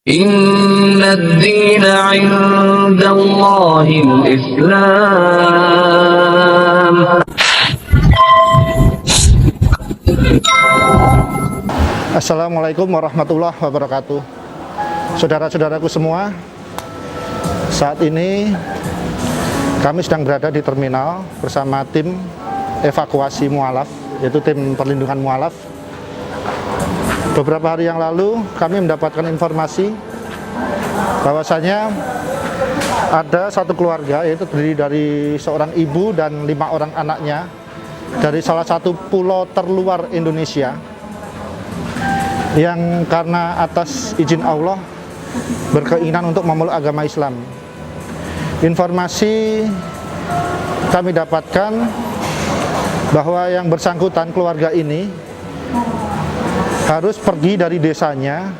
Inna ad-dina 'inda Allahil Islam. Assalamualaikum warahmatullahi wabarakatuh. Saudara-saudaraku semua, saat ini kami sedang berada di terminal bersama tim evakuasi mualaf, yaitu tim perlindungan mualaf. Beberapa hari yang lalu kami mendapatkan informasi bahwasanya ada satu keluarga, yaitu terdiri dari seorang ibu dan 5 orang anaknya dari salah satu pulau terluar Indonesia yang karena atas izin Allah berkeinginan untuk memeluk agama Islam. Informasi kami dapatkan bahwa yang bersangkutan keluarga ini harus pergi dari desanya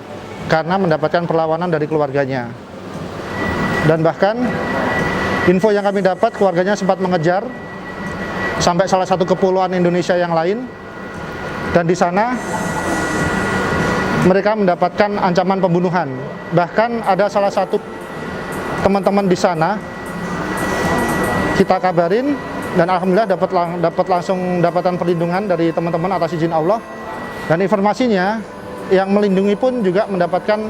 karena mendapatkan perlawanan dari keluarganya. Dan bahkan info yang kami dapat, keluarganya sempat mengejar sampai salah satu kepulauan Indonesia yang lain, dan di sana mereka mendapatkan ancaman pembunuhan. Bahkan ada salah satu teman-teman di sana kita kabarin, dan alhamdulillah dapat langsung dapatan perlindungan dari teman-teman atas izin Allah. Dan informasinya yang melindungi pun juga mendapatkan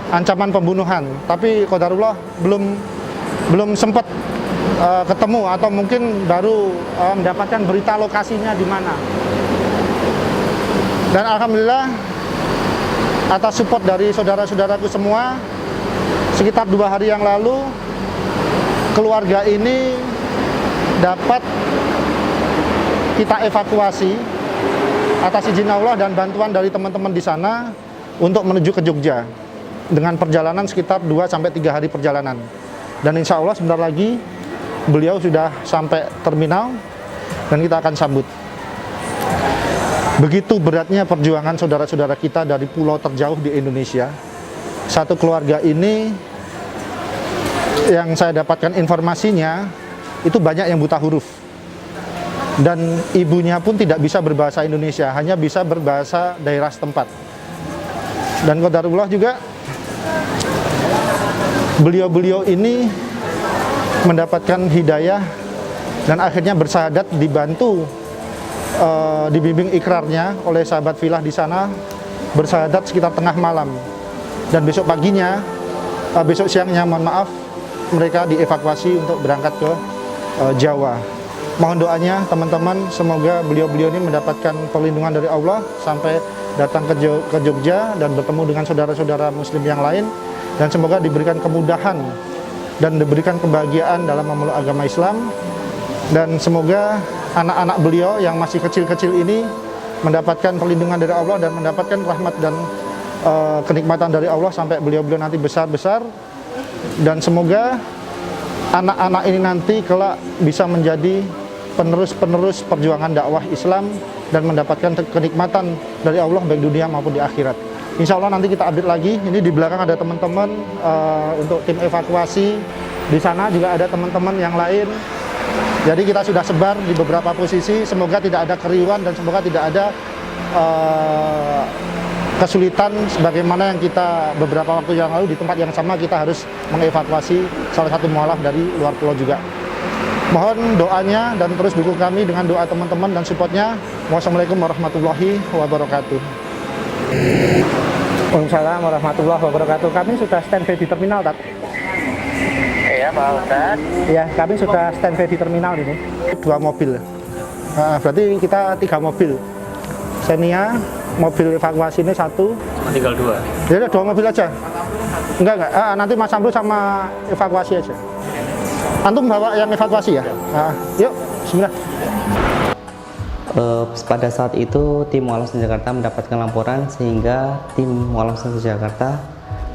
ancaman pembunuhan. Tapi qadarullah belum sempat ketemu, atau mungkin baru mendapatkan berita lokasinya di mana. Dan alhamdulillah atas support dari saudara-saudaraku semua, sekitar 2 hari yang lalu keluarga ini dapat kita evakuasi atas izin Allah dan bantuan dari teman-teman di sana untuk menuju ke Jogja dengan perjalanan sekitar 2-3 hari perjalanan. Dan insya Allah sebentar lagi beliau sudah sampai terminal dan kita akan sambut. Begitu beratnya perjuangan saudara-saudara kita dari pulau terjauh di Indonesia. Satu keluarga ini yang saya dapatkan informasinya itu banyak yang buta huruf. Dan ibunya pun tidak bisa berbahasa Indonesia, hanya bisa berbahasa daerah setempat. Dan qadarullah juga beliau-beliau ini mendapatkan hidayah dan akhirnya bersahadat, dibantu dibimbing ikrarnya oleh sahabat filah di sana, bersahadat sekitar tengah malam. Dan besok paginya, besok siangnya mohon maaf, mereka dievakuasi untuk berangkat ke Jawa. Mohon doanya teman-teman, semoga beliau-beliau ini mendapatkan perlindungan dari Allah sampai datang ke Jogja dan bertemu dengan saudara-saudara muslim yang lain, dan semoga diberikan kemudahan dan diberikan kebahagiaan dalam memeluk agama Islam. Dan semoga anak-anak beliau yang masih kecil-kecil ini mendapatkan perlindungan dari Allah dan mendapatkan rahmat dan kenikmatan dari Allah sampai beliau-beliau nanti besar-besar. Dan semoga anak-anak ini nanti kelak bisa menjadi penerus-penerus perjuangan dakwah Islam dan mendapatkan kenikmatan dari Allah baik dunia maupun di akhirat. Insya Allah nanti kita update lagi. Ini di belakang ada teman-teman untuk tim evakuasi. Di sana juga ada teman-teman yang lain. Jadi kita sudah sebar di beberapa posisi. Semoga tidak ada keriuhan dan semoga tidak ada kesulitan sebagaimana yang kita beberapa waktu yang lalu di tempat yang sama kita harus mengevakuasi salah satu mualaf dari luar pulau juga. Mohon doanya dan terus dukung kami dengan doa teman-teman dan supportnya. Wassalamualaikum warahmatullahi wabarakatuh. Waalaikumsalam warahmatullahi wabarakatuh. Kami sudah standby di terminal, Tat. Iya, Pak Ustadz. Iya, kami sudah standby di terminal ini. 2 mobil. Berarti kita 3 mobil. Xenia, mobil evakuasi ini 1. Tinggal 2. Jadi 2 mobil aja. Enggak. Nanti Mas Amru sama evakuasi aja. Antum bawa yang evakuasi ya? Yuk, bismillah. Pada saat itu tim Mualaf Jakarta mendapatkan laporan sehingga tim Mualaf Jakarta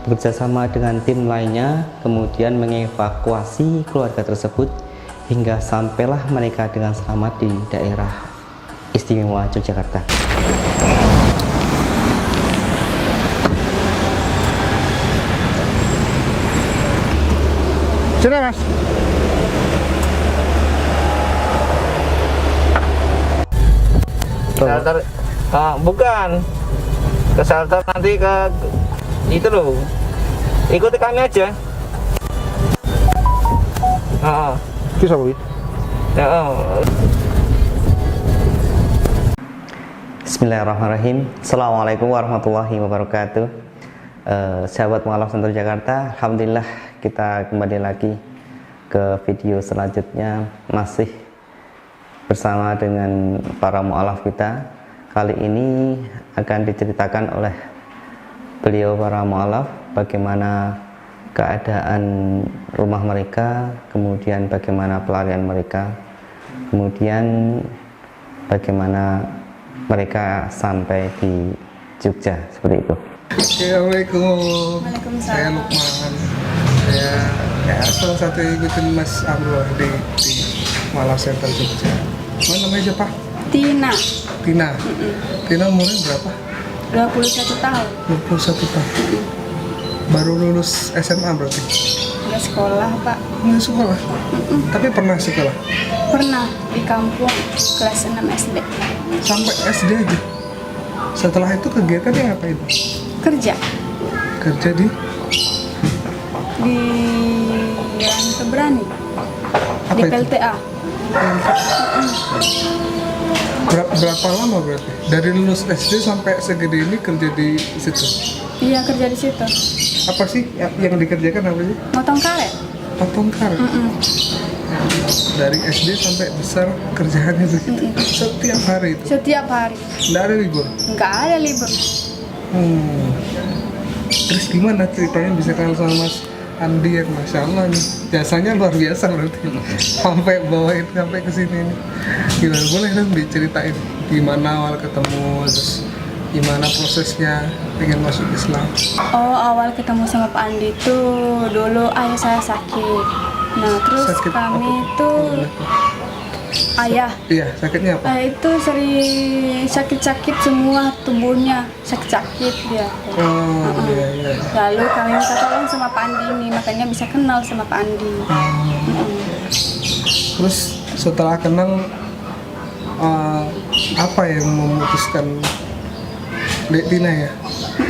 bekerjasama dengan tim lainnya kemudian mengevakuasi keluarga tersebut hingga sampailah mereka dengan selamat di daerah istimewa Yogyakarta. Sini Mas. Shelter, bukan ke shelter, nanti ke itu loh, Ikuti kami aja. Oh, Kisah Wi. oh. Bismillahirrahmanirrahim. Assalamualaikum warahmatullahi wabarakatuh. Sahabat Mualaf Sentul Jakarta, alhamdulillah kita kembali lagi ke video selanjutnya, masih bersama dengan para mualaf kita. Kali ini akan diceritakan oleh beliau para mualaf bagaimana keadaan rumah mereka, kemudian bagaimana pelarian mereka, kemudian bagaimana mereka sampai di Jogja, seperti itu. Assalamualaikum. Saya Lukman. Saya salah satu ikutin Mas Amro di Mualaf Center Jogja. Mana namanya siapa? Tina. Tina umurnya berapa? 21 tahun. 21 tahun. Baru lulus SMA berarti? Udah sekolah, Pak. Nggak sekolah? Tapi pernah sekolah? Pernah di kampung kelas 6 SD. Sampai SD aja? Setelah itu kegiatannya ngapain? Kerja Kerja di? di Jalan Keberani. Apa Di itu? PLTA. Berapa lama berarti? Dari lulus SD sampai segede ini kerja di situ? Iya, kerja di situ. Apa sih yang dikerjakan apa sih? Motong karet. Potong karet. Dari SD sampai besar kerjaannya begitu. Setiap hari itu. Setiap hari. Nggak ada libur. Nggak ada libur. Terus gimana ceritanya bisa kenal sama Mas Andi yang Masya Allah nih, jasanya luar biasa berarti sampai bawain sampai ke sini nih. Gimana, boleh dong diceritain gimana awal ketemu, terus gimana prosesnya pengen masuk Islam? Oh, awal ketemu sama Pak Andi itu dulu ayah saya sakit. Nah, terus Sakit kami apa? itu ayah Iya, sakitnya apa? itu sering sakit-sakit semua tubuhnya, sakit-sakit dia. Oh iya. Lalu kami minta tolong sama Pak Andi ini, makanya bisa kenal sama Pak Andi. Terus setelah kenal apa yang memutuskan Dek Tina ya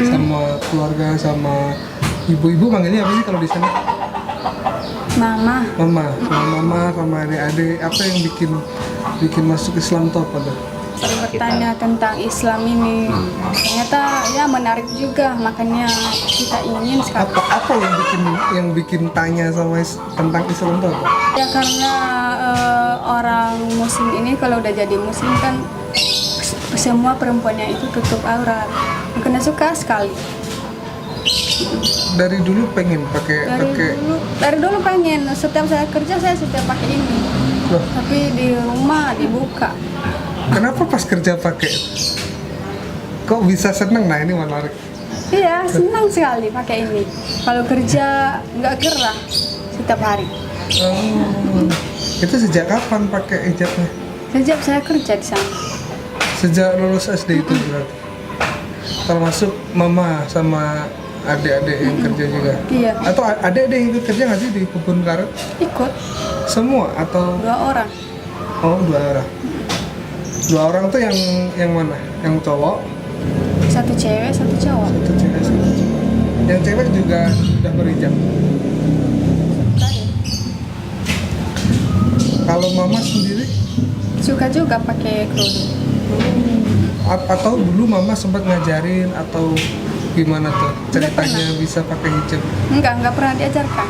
sama keluarga, sama ibu-ibu manggilnya apa sih kalau di sana? Mama, Mama sama adik-adik, apa yang bikin masuk Islam tuh apa tuh? sering bertanya tentang Islam ini. Ternyata ya menarik juga, makanya kita ingin sekali. Apa yang bikin tanya sama tentang Islam tuh apa? Ya karena orang Muslim ini kalau udah jadi Muslim kan semua perempuannya itu tutup aurat. Makanya suka sekali. Dari dulu pengen pakai Dari dulu pengen. Setiap saya kerja saya setiap pakai ini. Loh, Tapi di rumah dibuka. kenapa pas kerja pakai? Kok bisa seneng? Nah ini menarik. Iya, senang sekali pakai ini. Kalau kerja nggak gerah setiap hari. Itu sejak kapan pakai hijabnya? Sejak saya kerja di sana. Sejak lulus SD itu berarti. Termasuk mama sama adik-adik yang kerja juga. Iya. Atau adik-adik yang ikut kerja nggak sih di kebun karet? Ikut Semua atau? 2 orang. Oh, 2 orang. 2 orang tuh yang mana? Yang cowok? 1 cewek, 1 cowok. Satu cewek, satu cowok. Yang cewek juga udah berhijab. Kalau mama sendiri? Suka juga pakai kerudung. Atau dulu mama sempat ngajarin atau gimana tuh ceritanya bisa pakai hijab? Enggak pernah diajarkan.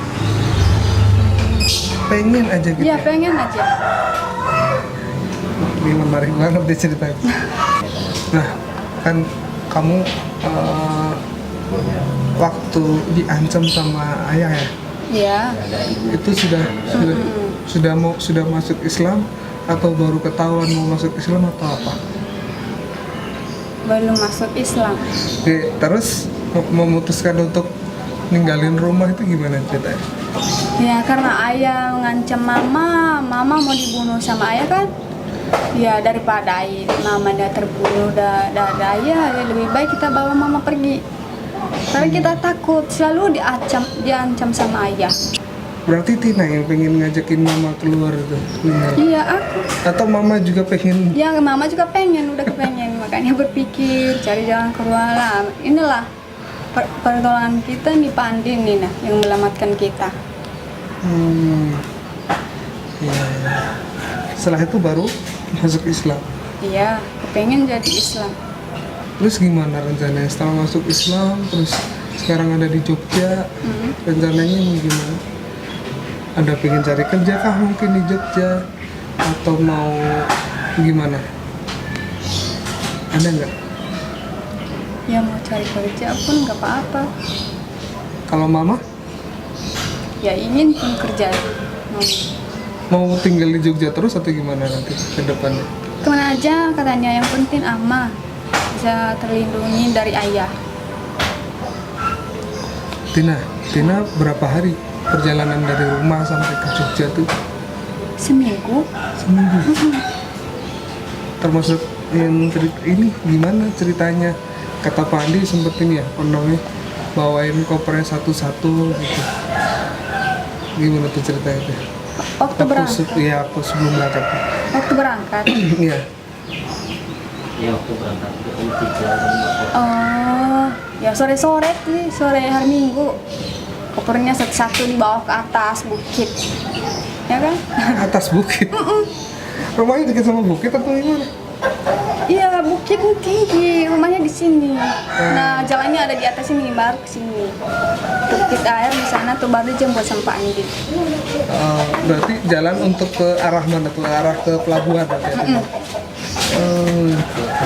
Pengen aja gitu. Iya, pengen aja. Ini menarik banget diceritain. Nah, kan kamu waktu diancam sama ayah ya? Iya. Itu sudah masuk Islam atau baru ketahuan mau masuk Islam atau apa? Belum masuk Islam. Oke, terus memutuskan untuk ninggalin rumah itu gimana ceritanya? Ya karena ayah ngancam mama mau dibunuh sama ayah kan. Ya daripada mama dia terbunuh ayah, ya lebih baik kita bawa mama pergi. Karena kita takut selalu diancam sama ayah. Berarti Tina yang pengen ngajakin mama keluar itu? Iya, aku. Atau mama juga pengen? Ya mama juga pengen, udah kepengen. Makanya berpikir cari jalan keluar lah. Inilah pertolongan kita nih Pak Andi nih nah yang menyelamatkan kita. Iya. Setelah itu baru masuk Islam. Iya, kepengen jadi Islam. Terus gimana rencananya setelah masuk Islam, terus sekarang ada di Jogja, rencananya mau gimana? Ada pengen cari kerja kah mungkin di Jogja? Atau mau gimana? Ada nggak? Ya mau cari kerja pun nggak apa-apa. Kalau mama Ya ingin pun kerja. mau tinggal di Jogja terus atau gimana nanti ke depannya? Kemana aja katanya, yang penting aman, bisa terlindungi dari ayah. Tina berapa hari perjalanan dari rumah sampai ke Jogja tuh? Seminggu. Termasuk yang ini gimana ceritanya? Kata Pak Andi sempet ini ya, pernahnya bawain kopernya satu-satu gitu. Gimana tuh ceritanya? Waktu berangkat. Iya, aku sebelum berangkat. Waktu berangkat. Iya. Ya waktu berangkat ke Jogja. Oh, ya sore-sore sih, sore hari Minggu. Kopernya satu-satu dibawa ke atas bukit. Ya kan? Atas bukit. Rumahnya dekat sama bukit atau gimana? Iya, bukit tinggi, rumahnya di sini. Nah, jalannya ada di atas sini, baru ke sini. Bukit air di sana tuh baru jemput sama Pak Andi. Berarti jalan untuk ke arah mana tuh? Arah ke pelabuhan berarti.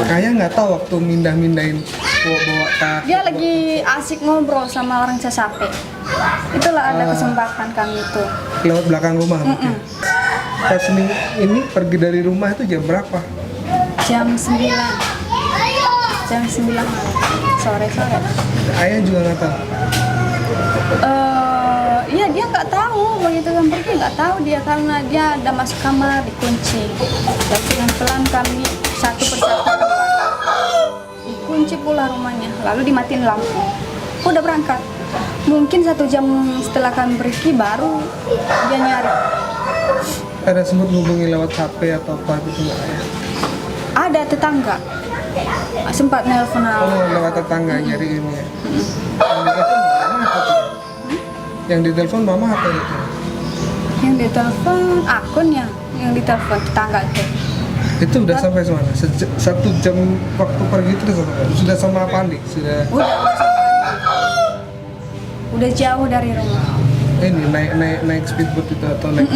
Kayak nggak tahu waktu mindahin bawa tas. Dia lagi asik ngobrol sama orang Casape. Itulah ada kesempatan kami tuh. Lewat belakang rumah mungkin. Pas ini pergi dari rumah itu jam berapa? Jam 9 malam, sore-sore. Ayah juga nggak tahu. Iya, dia nggak tahu begitu kan pergi, nggak tahu dia karena dia ada masuk kamar dikunci. Dan pelan-pelan kami satu persatu keluar. Dikunci pula rumahnya, lalu dimatiin lampu. Udah berangkat. Mungkin 1 jam setelah kami pergi baru dia nyari. Ada sempat hubungi lewat HP atau apa gitu nggak ayah? Ada tetangga sempat nelpon aku. Oh, lewat tetangga nyari ini ya. Yang ditelepon mama apa itu? Yang ditelepon akunnya, yang ditelepon tetangga itu. Itu udah sampai mana? 1 jam waktu pergi itu sudah sama apa Andi? Sudah. Udah jauh dari rumah. Ini naik speedboat itu atau naik?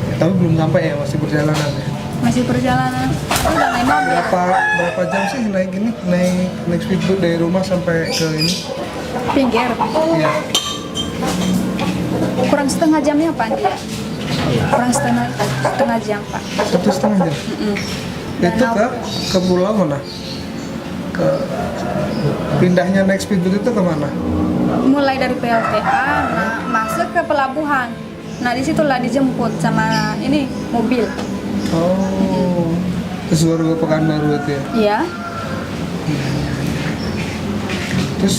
Ya, tapi belum sampai ya, masih perjalanan ya. Masih perjalanan. Udah naik mobil. Berapa jam sih naik speedboat dari rumah sampai ke ini? Pinggir. Iya. Kurang setengah jamnya Pak Andi ya? Kurang setengah jam Pak. 1,5 jam. Itu ke pulau mana? Ke pindahnya naik speedboat itu kemana? Mulai dari PLTA, masuk ke pelabuhan. Nah disitulah dijemput sama ini mobil. Oh, terus baru ke Pekanbaru itu ya? Iya. Terus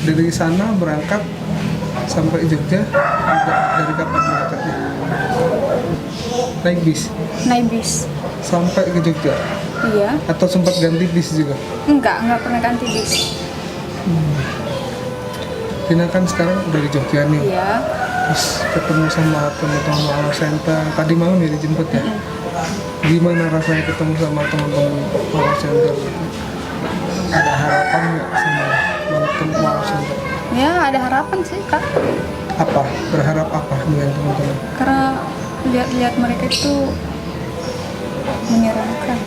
dari sana berangkat sampai Jogja, dari kapan berangkatnya? Naik bis? Naik bis. Sampai ke Jogja? Iya. Atau sempat ganti bis juga? Enggak pernah ganti bis. Tina kan sekarang udah di Jogja nih. Iya. Terus ketemu sama teman-teman Walau Center. Tadi malam ya dijemput ya? Gimana rasanya ketemu sama teman-teman Walau Center? Ada harapan nggak sama teman-teman Walau Center? Ya ada harapan sih Kak. Apa? Berharap apa dengan teman-teman? Karena lihat mereka itu menyeramkan.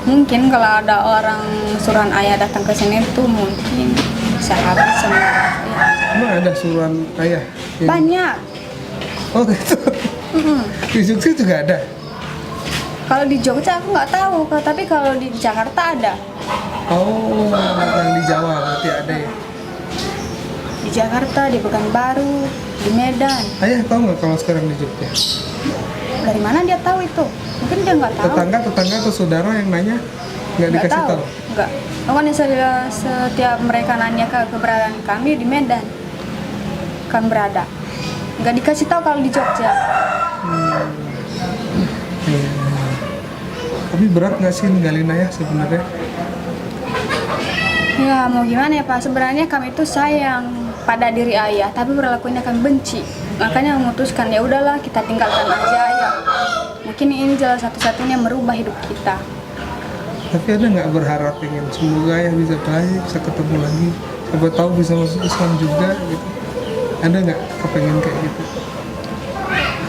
Mungkin kalau ada orang suruhan ayah datang ke sini itu mungkin bisa habis sama ayah. Emang ada suruhan ayah? Banyak. Oh gitu? Di Jogja juga ada? Kalau di Jogja aku nggak tahu, tapi kalau di Jakarta ada. Oh, yang di Jawa berarti ada ya? Di Jakarta, di Pekanbaru, di Medan. Ayah tahu nggak kalau sekarang di Jogja? Dari mana dia tahu itu? Mungkin dia nggak tahu. Tetangga atau saudara yang nanya nggak dikasih tahu? Nggak. Pokoknya setiap mereka nanya ke keberadaan kami di Medan, kami berada. Nggak dikasih tahu kalau di Jogja. Ya. Tapi berat nggak sih ninggalin ayah sebenarnya? Ya mau gimana ya Pak, sebenarnya kami itu sayang pada diri ayah, tapi perilakunya kami benci. Makanya memutuskan ya udahlah kita tinggalkan aja ayah. Mungkin ini jalan satu-satunya merubah hidup kita. Tapi ada nggak berharap ingin semoga ayah bisa baik, bisa ketemu lagi, siapa tahu bisa masuk Islam juga gitu. Ada nggak kepengen kayak gitu?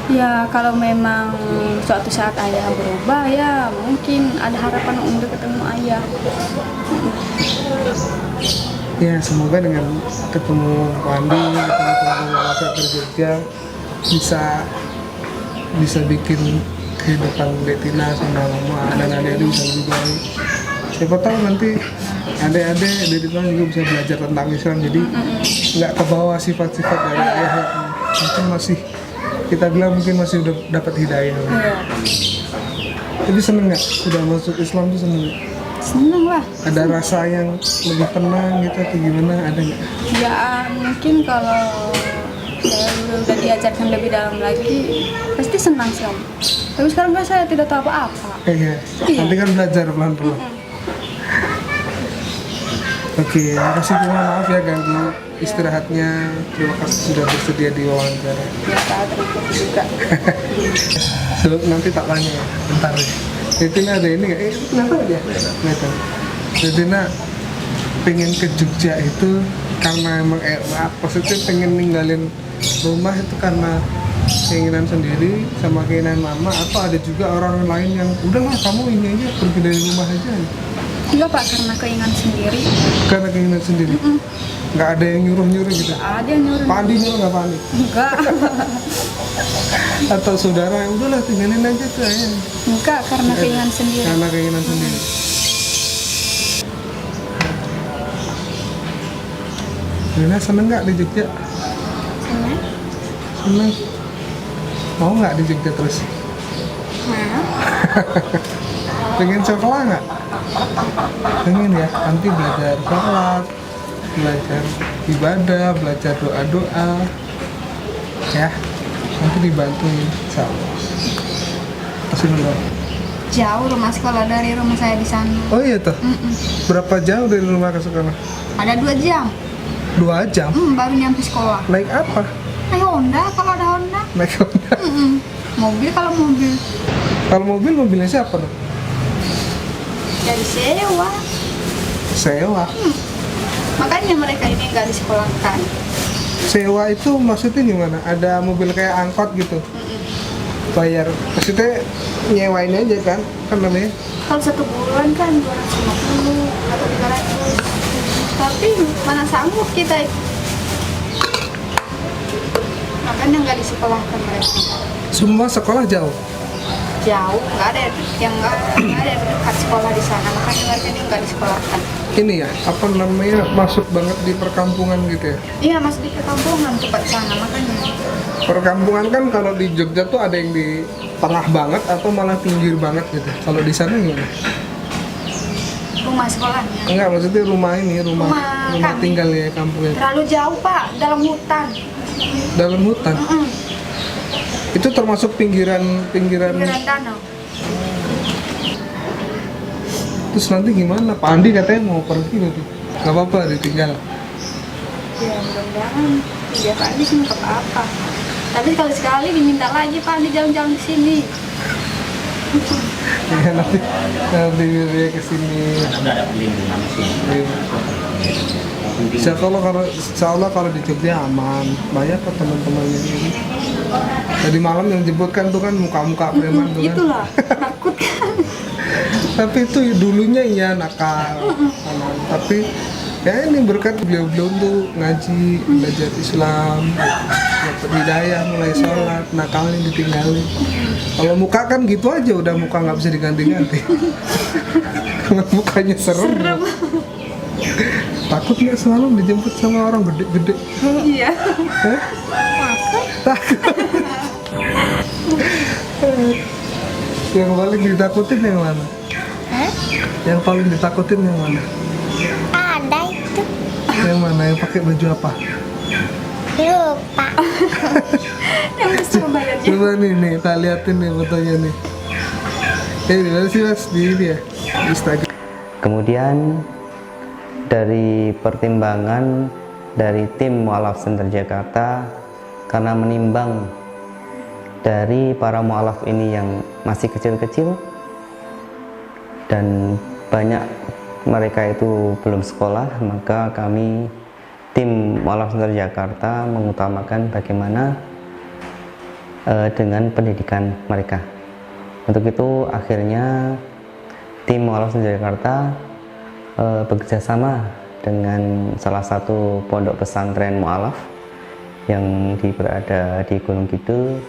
Ya kalau memang suatu saat ayah berubah ya mungkin ada harapan untuk ketemu ayah. Ya semoga dengan ketemu Wandi, ketemu teman-teman Alfa di Jogja bisa bikin kehidupan Betina sama mama dan adik-adik bisa lebih baik. Siapa tahu nanti adik-adik dari depan juga bisa belajar tentang Islam, jadi nggak kebawa sifat-sifat dari ayah. Mungkin masih kita bilang mungkin masih udah dapat hidayah. Tapi seneng nggak sudah masuk Islam tuh seneng? Seneng lah. Ada rasa yang lebih tenang gitu atau gimana, ada nggak? Ya mungkin kalau saya udah diajarkan lebih dalam lagi pasti senang sih Om. Tapi sekarang kan saya tidak tahu apa-apa. Iya. Nanti kan belajar pelan-pelan. Oke, makasih, maaf ya ganggu istirahatnya. Terima kasih sudah bersedia di wawancara. Ya Pak, terima kasih juga. So, nanti tak tanya ya, bentar ya. Betina ada ini nggak? Kenapa aja? Kelihatan. Betina pengen ke Jogja itu karena emang maksudnya pengen ninggalin rumah itu karena keinginan sendiri sama keinginan mama, atau ada juga orang lain yang udahlah kamu ini aja pergi dari rumah aja? Enggak Pak, karena keinginan sendiri. Karena keinginan sendiri? Nggak ada yang nyuruh-nyuruh gitu? Ada yang nyuruh. Pak Andi nyuruh nggak Pak Andi? Enggak. Atau saudara yang udahlah tinggalin aja tuh ya? Enggak, karena keinginan sendiri. Karena keinginan sendiri. Rina seneng nggak di Jogja? Senang? Seneng. Mau nggak di Jogja terus? Nah. Pengen sekolah nggak? Pengen ya, nanti belajar sholat, belajar ibadah, belajar doa-doa, ya. Nanti dibantuin, insyaallah. Kasih dulu. Jauh rumah sekolah dari rumah saya di sana. Oh iya tuh. Berapa jauh dari rumah ke sekolah? Ada 2 jam. 2 jam? Baru nyampe sekolah. Naik apa? Naik Honda kalau ada Honda. Naik Honda. Mobil kalau mobil. Kalau mobil, mobilnya siapa dong? Ya disewa. Sewa. Makanya mereka ini nggak disekolahkan. Sewa itu maksudnya gimana? Ada mobil kayak angkot gitu? Bayar, maksudnya nyewain aja kan? Kan namanya? Kalau 1 bulan kan 250 atau 300. Tapi mana sanggup kita. Makanya nggak disekolahkan mereka. Semua sekolah jauh? Jauh, nggak ada yang nggak ada dekat sekolah di sana. Makanya mereka ini nggak disekolahkan. Ini ya, apa namanya, masuk banget di perkampungan gitu ya? Iya, masuk di perkampungan tempat sana, makanya. Perkampungan kan kalau di Jogja tuh ada yang di tengah banget atau malah pinggir banget gitu. Kalau di sana gimana? Rumah sekolahnya. Enggak, maksudnya rumah ini, rumah kami. tinggal ya kampungnya. Terlalu jauh Pak, dalam hutan. Dalam hutan? Itu termasuk pinggiran danau. Terus nanti gimana? Pak Andi katanya mau pergi loh tuh. Gak apa-apa ditinggal. Ya mudah-mudahan ya Pak Andi sih nggak apa-apa. Tapi kalau sekali diminta lagi Pak Andi jalan-jalan ke sini. Ya nanti dia kesini. Udah ada pelindungan sih. Insya Allah kalau di Jogja aman, banyak kok teman-temannya ini. Tadi malam yang jemput kan tuh kan muka-muka preman tuh kan. Itulah, takut kan. Tapi itu dulunya iya nakal, tapi ya ini berkat beliau-beliau tuh ngaji, belajar Islam, dapat hidayah, mulai sholat, nakalnya ditinggalin. Kalau muka kan gitu aja, udah muka nggak bisa diganti-ganti. Mukanya serem. Takut nggak selalu dijemput sama orang gede-gede? Iya. Takut. Yang paling ditakutin yang mana? Yang paling ditakutin yang mana? Ada itu. Yang mana? Yang pakai baju apa? Lupa. Yang disuruh bayarnya. Coba nih, kita liatin nih fotonya nih. Di mana sih Mas? Di ini ya? Di Instagram. Kemudian dari pertimbangan dari tim mualaf Center Jakarta, karena menimbang dari para mualaf ini yang masih kecil-kecil dan banyak mereka itu belum sekolah, maka kami tim mualaf Center Jakarta mengutamakan bagaimana dengan pendidikan mereka. Untuk itu akhirnya tim mualaf Center Jakarta bekerjasama dengan salah satu pondok pesantren mualaf yang berada di Gunung Kidul,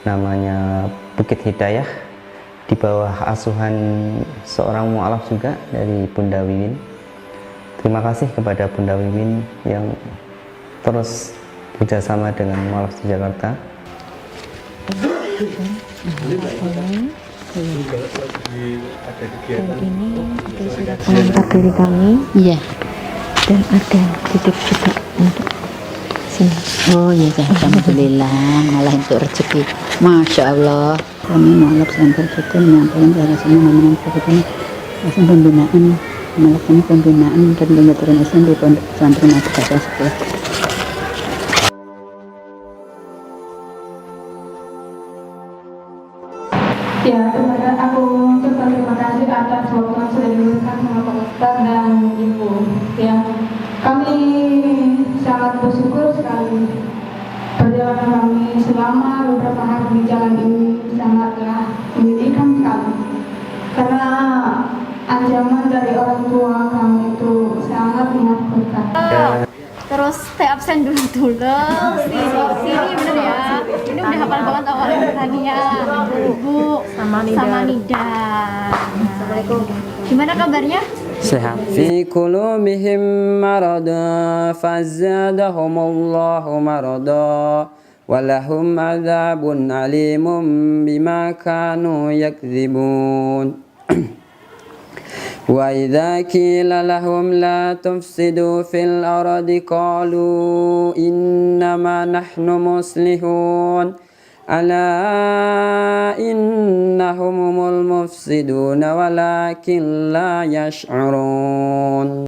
namanya Bukit Hidayah, di bawah asuhan seorang mualaf juga dari Bunda Wiwin. Terima kasih kepada Bunda Wiwin yang terus bekerjasama dengan mualaf di Jakarta. Mengangkat diri kami, iya, dan ada titip juga untuk sini. Oh iya, alhamdulillah, malah untuk rezeki, masya Allah. Kami mualaf Center juga menyampaikan kepada semua nominal ini langsung pembinaan, melakukan pembinaan dan pembelajaran Islam di pondok pesantren Al-Fatihah sekolah. Ya, aku terima kasih atas waktu yang sudah diberikan sama Pak Ustaz dan Ibu. Ya, kami sangat bersyukur sekali. Perjalanan kami selama beberapa hari di jalan ini sangatlah menyedihkan sekali. Karena ancaman dari orang tua kami itu sangat menakutkan. Terus stay absen dulu. Sini bener ya. Ini udah hafal banget awalnya tadinya. Bu sama Nida. Assalamualaikum. Gimana kabarnya? Sehat. Fi qulubihim marada fazadahumullahu marada walahum adzabun alimun bima kanu yakdzibun. وَإِذَا قِيلَ لَهُمْ لَا تُفْسِدُوا فِي الْأَرْضِ قَالُوا إِنَّمَا نَحْنُ مُصْلِحُونَ أَلَا إِنَّهُمْ هُمُ الْمُفْسِدُونَ وَلَكِنْ لَا يَشْعُرُونَ